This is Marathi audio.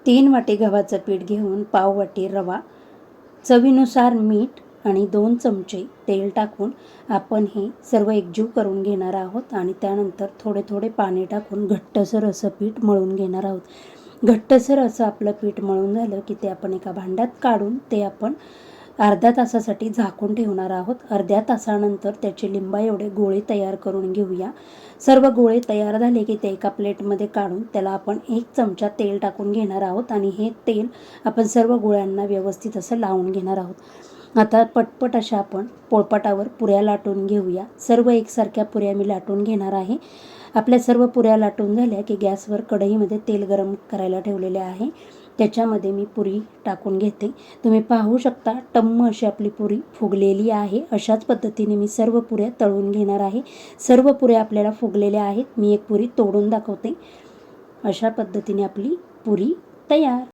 3 वाटी गव्हाचं पीठ घेऊन पाव वाटी रवा, चवीनुसार मीठ आणि 2 चमचे तेल टाकून आपण हे सर्व एकजीव करून घेणार आहोत आणि त्यानंतर थोडे थोडे पाणी टाकून घट्टसर असं पीठ मळून घेणार आहोत. घट्टसर असं आपलं पीठ मळून झालं की ते आपण एका भांड्यात काढून ते आपण अर्ध्या तासासाठी झाकून ठेवणार आहोत. अर्ध्या तासानंतर त्याचे लिंबा एवढे गोळे तयार करून घेऊया. सर्व गोळे तयार झाले की ते एका प्लेटमध्ये काढून त्याला आपण 1 चमचा तेल टाकून घेणार आहोत आणि हे तेल आपण सर्व गोळ्यांना व्यवस्थित असं लावून घेणार आहोत. आता पटपट अशा आपण पोळपाटावर पुऱ्या लाटून घेऊया. सर्व एकसारख्या पुऱ्या मी लाटून घेणार आहे. आपल्या सर्व पुऱ्या लाटून झाल्या की गॅसवर कढईमध्ये तेल गरम करायला ठेवलेले आहे. त्याच्यामध्ये मी पुरी टाकून घेते. तुम्ही पाहू शकता टम्म अशी आपली पुरी फुगलेली आहे. अशाच पद्धतीने मी सर्व पुऱ्या तळून घेणार आहे. सर्व पुऱ्या आपल्याला फुगलेल्या आहेत. मी एक पुरी तोडून दाखवते. अशा पद्धतीने आपली पुरी तयार.